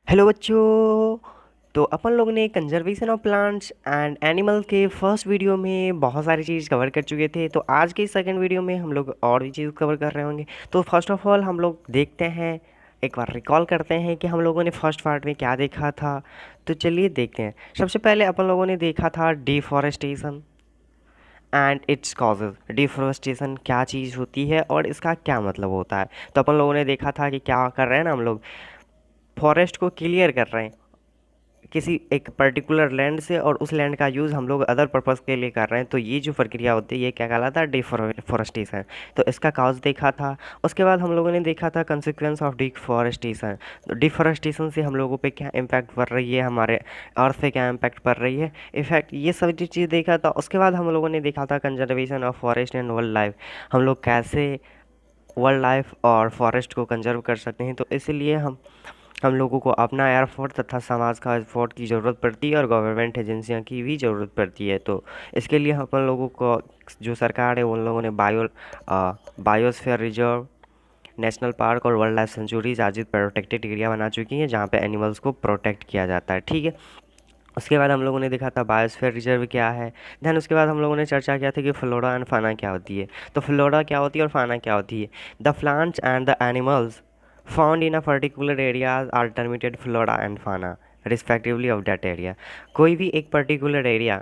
Hello बच्चों। तो अपन लोग ने conservation of plants and animal के फर्स्ट वीडियो में बहुत सारी चीज़ कवर कर चुके थे। तो आज के सेकंड वीडियो में हम लोग और भी चीज़ कवर कर रहे होंगे। तो फर्स्ट ऑफ ऑल हम लोग देखते हैं, एक बार रिकॉल करते हैं कि हम लोगों ने फर्स्ट पार्ट में क्या देखा था। तो चलिए देखते हैं। सबसे पहले अपन लोगों ने देखा था deforestation and its causes. Deforestation क्या चीज़ होती है और इसका क्या मतलब होता है। तो अपन लोगों ने देखा था कि क्या कर रहे हैं ना, हम लोग फॉरेस्ट को क्लियर कर रहे हैं किसी एक पर्टिकुलर लैंड से, और उस लैंड का यूज़ हम लोग अदर पर्पज़ के लिए कर रहे हैं। तो ये जो प्रक्रिया होती है ये क्या कहलाता है, डिफॉरेस्टेशन। तो इसका काज देखा था। उसके बाद हम लोगों ने देखा था कंसिक्वेंस ऑफ डिफॉरेस्टेशन। तो डिफॉरेस्टेशन से हम लोगों पे क्या इम्पैक्ट पड़ रही है, हमारे अर्थ पे क्या इम्पैक्ट पड़ रही है, इफेक्ट, ये सब जो चीज़ देखा था। उसके बाद हम लोगों ने देखा था conservation of forest and wild life. हम लोग कैसे वाइल्ड लाइफ और फॉरेस्ट को कंजर्व कर सकते हैं। तो इसलिए हम लोगों को अपना एयरफोर्स तथा समाज का एफर्ट की ज़रूरत पड़ती है और गवर्नमेंट एजेंसियों की भी ज़रूरत पड़ती है। तो इसके लिए अपन लोगों को जो सरकार है उन लोगों ने बायोस्फीयर रिजर्व, नेशनल पार्क और वाइल्ड लाइफ सेंचुरीज आदि प्रोटेक्टेड एरिया बना चुकी हैं जहाँ पे एनिमल्स को प्रोटेक्ट किया जाता है। ठीक है। उसके बाद हम लोगों ने देखा था बायोस्फीयर रिजर्व क्या है। देन उसके बाद हम लोगों ने चर्चा किया था कि फ्लोरा एंड फाना क्या होती है। तो फ्लोरा क्या होती है और फाना क्या होती है। The plants and the animals found in a particular areas are terminated flora and fauna respectively of that area. कोई भी एक पर्टिकुलर एरिया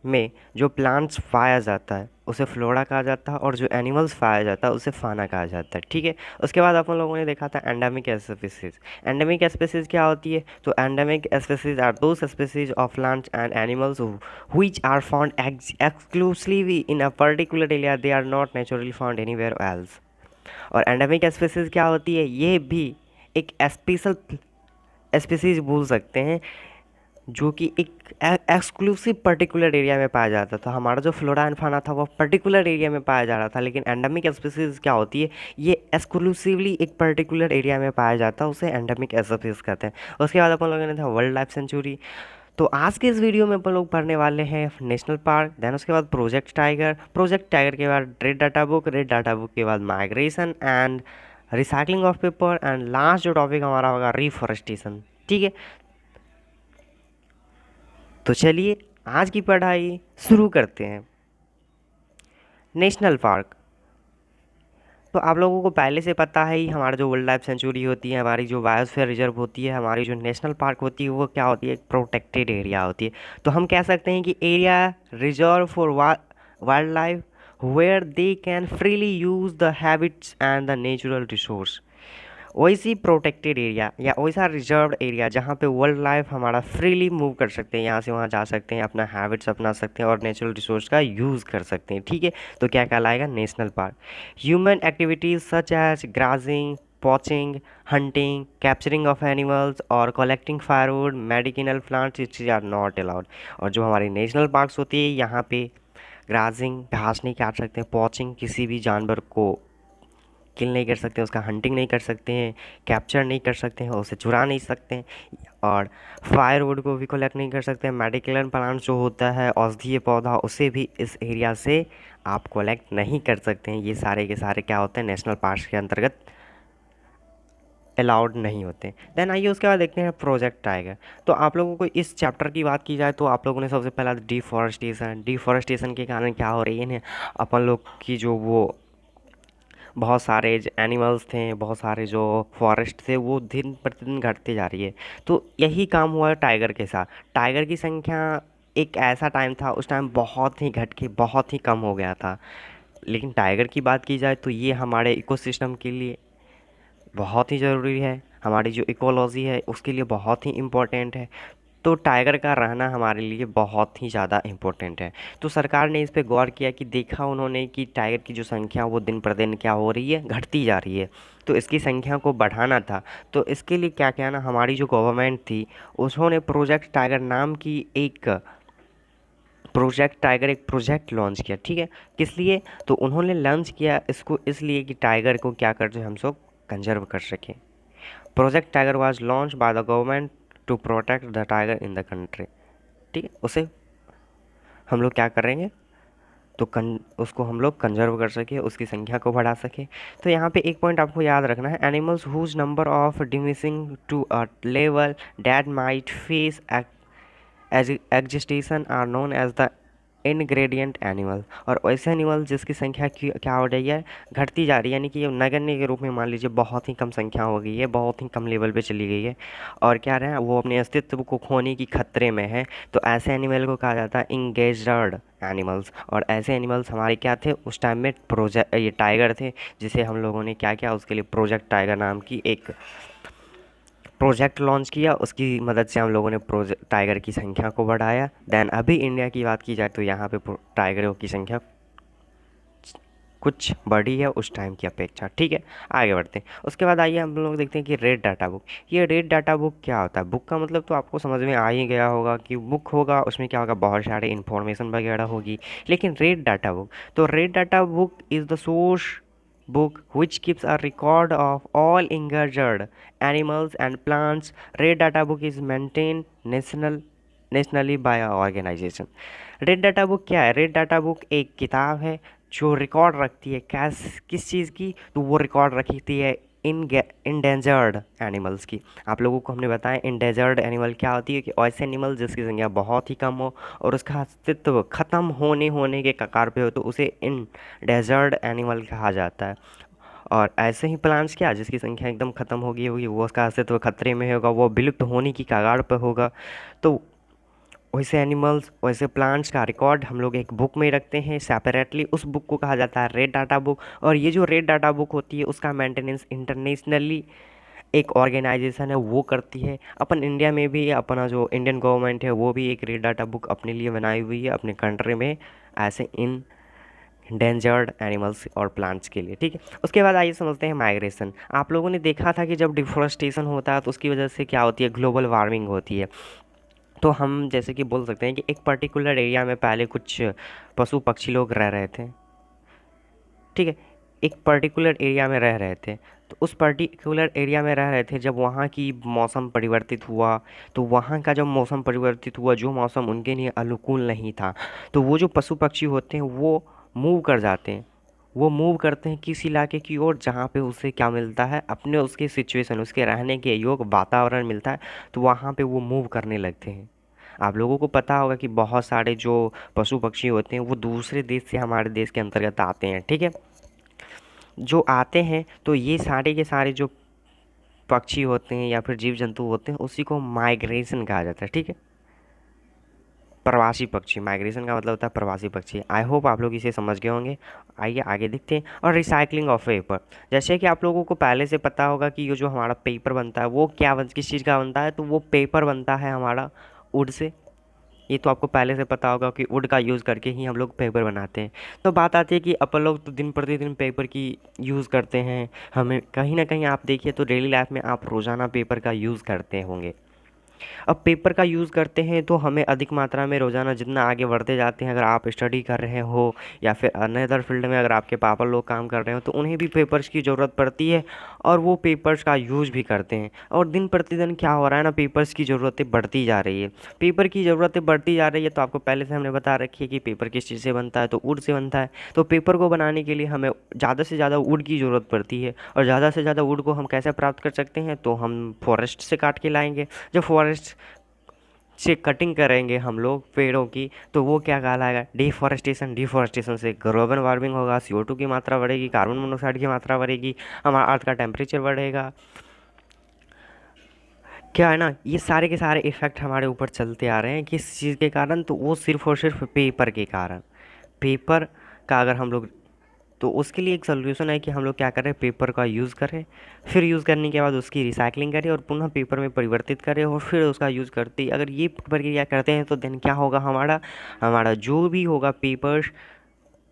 में जो प्लांट्स पाया जाता है उसे फ्लोरा कहा जाता है, और जो एनिमल्स पाया जाता है उसे फाना कहा जाता है। ठीक है। उसके बाद अपन लोगों ने देखा था एंडेमिक स्पीसीज। एंडेमिक स्पीसीज क्या होती है। तो endemic species are those species of plants and animals which are found exclusively in a particular area, they are not naturally found anywhere else. और एंडेमिक स्पीसीज क्या होती है, ये भी एक स्पेशल स्पीसीज बोल सकते हैं जो कि एक एक्सक्लूसिव पर्टिकुलर एरिया में पाया जाता था। हमारा जो फ्लोरा एंड फाना था वो पर्टिकुलर एरिया में पाया जा रहा था, लेकिन एंडेमिक स्पीसीज क्या होती है, ये एक्सक्लूसिवली एक पर्टिकुलर एरिया में पाया जाता है, उसे एंडेमिक स्पीसीज कहते हैं। उसके बाद अपन लोगों ने था वर्ल्ड लाइफ सेंचुरी। तो आज के इस वीडियो में अपन लोग पढ़ने वाले हैं नेशनल पार्क, देन उसके बाद प्रोजेक्ट टाइगर, प्रोजेक्ट टाइगर के बाद red data book, red data book के बाद migration and recycling of paper, and last जो टॉपिक हमारा होगा रिफॉरेस्टेशन। ठीक है। तो चलिए आज की पढ़ाई शुरू करते हैं। नेशनल पार्क, तो आप लोगों को पहले से पता है ही, हमारा जो वाइल्ड लाइफ सेंचुरी होती है, हमारी जो बायोस्फीयर रिजर्व होती है, हमारी जो नेशनल पार्क होती है, वो क्या होती है, एक प्रोटेक्टेड एरिया होती है। तो हम कह सकते हैं कि area reserve for wild life where they can freely use the habits and the natural resource. वैसी प्रोटेक्टेड एरिया या वैसा रिजर्व्ड एरिया जहाँ पे वर्ल्ड लाइफ हमारा फ्रीली मूव कर सकते हैं, यहाँ से वहाँ जा सकते हैं, अपना हैबिट्स अपना सकते हैं और नेचुरल रिसोर्स का यूज़ कर सकते हैं। ठीक है। तो क्या कहलाएगा, national park. Human activities such as grazing, poaching, hunting, capturing of animals और collecting firewood, medicinal plants, it's are not allowed. और जो हमारी नेशनल पार्क्स होती है यहाँ पे ग्राजिंग, घास नहीं काट सकते हैं, पॉचिंग, किसी भी जानवर को किल नहीं कर सकते, उसका हंटिंग नहीं कर सकते हैं, कैप्चर नहीं कर सकते हैं, उसे चुरा नहीं सकते हैं, और फायरवुड को भी कलेक्ट नहीं कर सकते हैं। मेडिकल प्लांट जो होता है औषधीय पौधा, उसे भी इस एरिया से आप कलेक्ट नहीं कर सकते हैं। ये सारे के सारे क्या होते हैं, नेशनल पार्क्स के अंतर्गत अलाउड नहीं होते। देन आइए उसके बाद देखते हैं प्रोजेक्ट टाइगर। तो आप लोगों को इस चैप्टर की बात की जाए तो आप लोगों ने सबसे पहला डिफॉरेस्टेशन के कारण क्या हो रही है ना, अपन लोग की जो वो बहुत सारे एनिमल्स थे, बहुत सारे जो फॉरेस्ट थे, वो दिन प्रतिदिन घटते जा रही है। तो यही काम हुआ है टाइगर के साथ। टाइगर की संख्या, एक ऐसा टाइम था उस टाइम बहुत ही घट के बहुत ही कम हो गया था, लेकिन टाइगर की बात की जाए तो ये हमारे इकोसिस्टम के लिए बहुत ही ज़रूरी है, हमारी जो इकोलॉजी है उसके लिए बहुत ही इम्पोर्टेंट है। तो टाइगर का रहना हमारे लिए बहुत ही ज़्यादा इम्पोर्टेंट है। तो सरकार ने इस पे गौर किया कि देखा उन्होंने कि टाइगर की जो संख्या वो दिन प्रतिदिन क्या हो रही है, घटती जा रही है। तो इसकी संख्या को बढ़ाना था। तो इसके लिए क्या किया ना, हमारी जो गवर्नमेंट थी उन्होंने प्रोजेक्ट टाइगर नाम की एक प्रोजेक्ट लॉन्च किया। ठीक है। किस लिए, तो उन्होंने लॉन्च किया इसको इसलिए कि टाइगर को क्या कर, जो हम सब कंजर्व कर सकें। Project tiger was launch by the government to protect the tiger in the country. ठीक है। उसे हम लोग क्या करेंगे, तो उसको हम लोग कंजर्व कर सके, उसकी संख्या को बढ़ा सके। तो यहाँ पे एक पॉइंट आपको याद रखना है, animals whose number of diminishing to a level that might face extinction are known as the ingredient animal. और ऐसे एनिमल जिसकी संख्या क्या हो रही है, घटती जा रही है, यानी कि ये नगण्य के रूप में मान लीजिए बहुत ही कम संख्या हो गई है, बहुत ही कम लेवल पे चली गई है, और क्या रहा है वो अपने अस्तित्व को खोने की खतरे में है। तो ऐसे एनिमल को कहा जाता है इंगेजर्ड एनिमल्स। और ऐसे एनिमल्स हमारे क्या थे उस टाइम में, प्रोजेक्ट ये टाइगर थे, जिसे हम लोगों ने क्या किया, उसके लिए प्रोजेक्ट टाइगर नाम की एक प्रोजेक्ट लॉन्च किया। उसकी मदद से हम लोगों ने प्रोजेक्ट टाइगर की संख्या को बढ़ाया। देन अभी इंडिया की बात की जाए तो यहाँ पे टाइगरों की संख्या कुछ बढ़ी है उस टाइम की अपेक्षा। ठीक है, आगे बढ़ते हैं। उसके बाद आइए हम लोग देखते हैं कि रेड डाटा बुक। ये रेड डाटा बुक क्या होता है? बुक का मतलब तो आपको समझ में आ ही गया होगा कि बुक होगा, उसमें क्या होगा, बहुत सारे इन्फॉर्मेशन वगैरह होगी। लेकिन रेड डाटा बुक, तो red data book is the source book which keeps a record of all endangered animals and plants. Red data book is maintained nationally by a organization. Red data book क्या है? Red data book एक किताब है जो record रखती है किस चीज़ की, तो वो रिकॉर्ड रखती है इंडेंजर्ड एनिमल्स की। आप लोगों को हमने बताया इंडेंजर्ड एनिमल क्या होती है, कि ऐसे एनिमल जिसकी संख्या बहुत ही कम हो और उसका अस्तित्व ख़त्म होने के कगार पे हो, तो उसे इंडेंजर्ड एनिमल कहा जाता है। और ऐसे ही प्लांट्स क्या, जिसकी संख्या एकदम ख़त्म होगी वो उसका अस्तित्व खतरे में होगा, वो विलुप्त होने की कगार पर होगा। तो वैसे एनिमल्स, वैसे प्लांट्स का रिकॉर्ड हम लोग एक बुक में रखते हैं सेपरेटली। उस बुक को कहा जाता है रेड डाटा बुक। और ये जो रेड डाटा बुक होती है उसका मेंटेनेंस इंटरनेशनली एक ऑर्गेनाइजेशन है वो करती है। अपन इंडिया में भी अपना जो इंडियन गवर्नमेंट है वो भी एक रेड डाटा बुक अपने लिए बनाई हुई है अपने कंट्री में, ऐसे इन डेंजर्ड एनिमल्स और प्लांट्स के लिए। ठीक है, उसके बाद आइए समझते हैं माइग्रेशन। आप लोगों ने देखा था कि जब डिफोरेस्टेशन होता है तो उसकी वजह से क्या होती है, ग्लोबल वार्मिंग होती है। तो हम जैसे कि बोल सकते हैं कि एक पर्टिकुलर एरिया में पहले कुछ पशु पक्षी लोग रह रहे थे। ठीक है, एक पर्टिकुलर एरिया में रह रहे थे, तो उस पर्टिकुलर एरिया में रह रहे थे, जब वहाँ की मौसम परिवर्तित हुआ, तो वहाँ का जब मौसम परिवर्तित हुआ, जो मौसम उनके लिए अनुकूल नहीं था, तो वो जो पशु पक्षी होते हैं वो मूव कर जाते हैं। वो मूव करते हैं किस इलाके की ओर जहाँ पे उसे क्या मिलता है, अपने उसके सिचुएशन, उसके रहने के योग वातावरण मिलता है, तो वहाँ पे वो मूव करने लगते हैं। आप लोगों को पता होगा कि बहुत सारे जो पशु पक्षी होते हैं वो दूसरे देश से हमारे देश के अंतर्गत आते हैं। ठीक है, जो आते हैं तो ये सारे के सारे जो पक्षी होते हैं या फिर जीव जंतु होते हैं उसी को माइग्रेशन कहा जाता है। ठीक है, प्रवासी पक्षी, माइग्रेशन का मतलब होता है प्रवासी पक्षी। आई होप आप लोग इसे समझ गए होंगे। आइए आगे देखते हैं। और रिसाइकलिंग ऑफ पेपर, जैसे कि आप लोगों को पहले से पता होगा कि ये जो हमारा पेपर बनता है वो किस चीज़ का बनता है, तो वो पेपर बनता है हमारा वुड से। ये तो आपको पहले से पता होगा कि वुड का यूज़ करके ही हम लोग पेपर बनाते हैं। तो बात आती है कि अपन लोग तो दिन प्रतिदिन पेपर की यूज़ करते हैं, हमें कहीं ना कहीं आप देखिए तो डेली लाइफ में आप रोज़ाना पेपर का यूज़ करते होंगे। अब पेपर का यूज़ करते हैं तो हमें अधिक मात्रा में रोज़ाना जितना आगे बढ़ते जाते हैं, अगर आप स्टडी कर रहे हो या फिर अनदर फील्ड में अगर आपके पापा लोग काम कर रहे हो तो उन्हें भी पेपर्स की ज़रूरत पड़ती है और वो पेपर्स का यूज़ भी करते हैं। और दिन प्रतिदिन क्या हो रहा है ना, पेपर्स की ज़रूरतें बढ़ती जा रही है। पेपर की ज़रूरतें बढ़ती जा रही है, तो आपको पहले से हमने बता रखी है कि पेपर किस चीज़ से बनता है, तो वुड से बनता है। तो पेपर को बनाने के लिए हमें ज़्यादा से ज़्यादा वुड की ज़रूरत पड़ती है। और ज़्यादा से ज़्यादा वुड को हम कैसे प्राप्त कर सकते हैं, तो हम फॉरेस्ट से काट के लाएंगे। जब फॉरेस्ट से कटिंग करेंगे हम लोग पेड़ों की, तो वो क्या कहलाएगा, डिफॉरेस्टेशन। डिफॉरेस्टेशन से ग्लोबल वार्मिंग होगा, CO2 की मात्रा बढ़ेगी, कार्बन मोनोऑक्साइड की मात्रा बढ़ेगी, हमारा अर्थ का टेम्परेचर बढ़ेगा। क्या है ना, ये सारे के सारे इफ़ेक्ट हमारे ऊपर चलते आ रहे हैं किस चीज़ के कारण, तो वो सिर्फ और सिर्फ पेपर के कारण। पेपर का अगर हम लोग, तो उसके लिए एक सोल्यूशन है कि हम लोग क्या करें, पेपर का यूज़ करें, फिर यूज़ करने के बाद उसकी रिसाइकलिंग करें और पुनः पेपर में परिवर्तित करें और फिर उसका यूज़ करते, अगर ये प्रक्रिया करते हैं तो देन क्या होगा, हमारा हमारा जो भी होगा पेपर्स,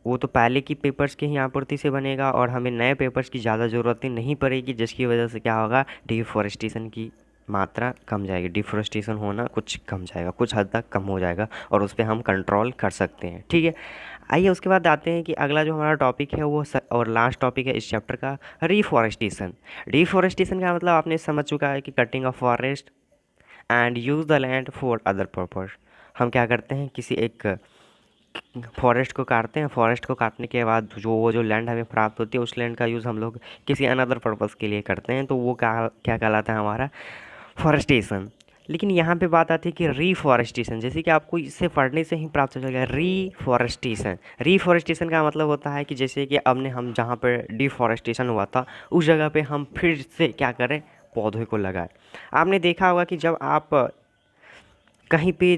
वो तो पहले की पेपर्स की ही आपूर्ति से बनेगा और हमें नए पेपर्स की ज़्यादा ज़रूरत नहीं पड़ेगी, जिसकी वजह से क्या होगा, डिफॉरेस्टेशन की मात्रा कम जाएगी। डिफॉरेस्टेशन होना कुछ कम जाएगा, कुछ हद तक कम हो जाएगा और उस पर हम कंट्रोल कर सकते हैं। ठीक है, आइए उसके बाद आते हैं कि अगला जो हमारा टॉपिक है वो और लास्ट टॉपिक है इस चैप्टर का, रिफॉरेस्टेशन। डिफॉरेस्टेशन का मतलब आपने समझ चुका है कि cutting of forest and use the land for other purpose. हम क्या करते हैं, किसी एक फॉरेस्ट को काटते हैं, फॉरेस्ट को काटने के बाद जो लैंड हमें प्राप्त होती है उस लैंड का यूज़ हम लोग किसी अनदर पर्पज़ के लिए करते हैं, तो वो क्या क्या कहलाता है हमारा फॉरेस्टेशन। लेकिन यहाँ पे बात आती है कि रीफॉरेस्टेशन, जैसे कि आपको इससे पढ़ने से ही प्राप्त हो जाएगा रीफॉरेस्टेशन। रीफॉरेस्टेशन का मतलब होता है कि जैसे कि अब ने हम जहाँ पर डिफॉरेस्टेशन हुआ था उस जगह पे हम फिर से क्या करें, पौधे को लगाएं। आपने देखा होगा कि जब आप कहीं पे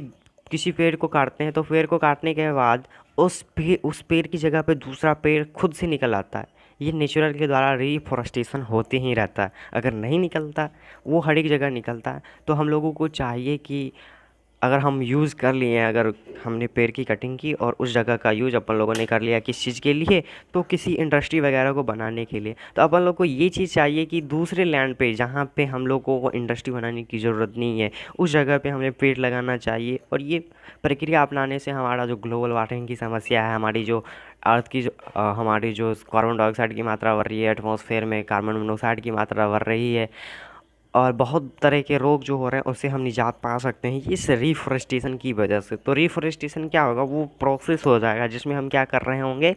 किसी पेड़ को काटते हैं तो पेड़ को काटने के बाद उस पेड़ की जगह पे दूसरा पेड़ खुद से निकल आता है। ये नेचुरल के द्वारा रीफॉरेस्टेशन होते ही रहता है। अगर नहीं निकलता, वो हर एक जगह निकलता है, तो हम लोगों को चाहिए कि अगर हम यूज़ कर लिए हैं, अगर हमने पेड़ की कटिंग की और उस जगह का यूज़ अपन लोगों ने कर लिया किस चीज़ के लिए, तो किसी इंडस्ट्री वगैरह को बनाने के लिए, तो अपन लोग को ये चीज़ चाहिए कि दूसरे लैंड पे जहाँ पे हम लोगों को इंडस्ट्री बनाने की ज़रूरत नहीं है उस जगह पे हमें पेड़ लगाना चाहिए। और ये प्रक्रिया अपनाने से हमारा जो ग्लोबल वार्मिंग की समस्या है, हमारी जो अर्थ की हमारी जो कार्बन डाइऑक्साइड की मात्रा बढ़ रही है, एटमॉस्फेयर में कार्बन मोनोऑक्साइड की मात्रा बढ़ रही है और बहुत तरह के रोग जो हो रहे हैं उससे हम निजात पा सकते हैं इस रिफॉरेस्टेशन की वजह से। तो रिफॉरेस्टेशन क्या होगा, वो प्रोसेस हो जाएगा जिसमें हम क्या कर रहे होंगे,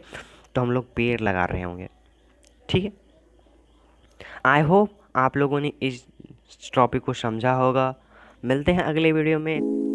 तो हम लोग पेड़ लगा रहे होंगे। ठीक है, आई होप आप लोगों ने इस टॉपिक को समझा होगा। मिलते हैं अगले वीडियो में।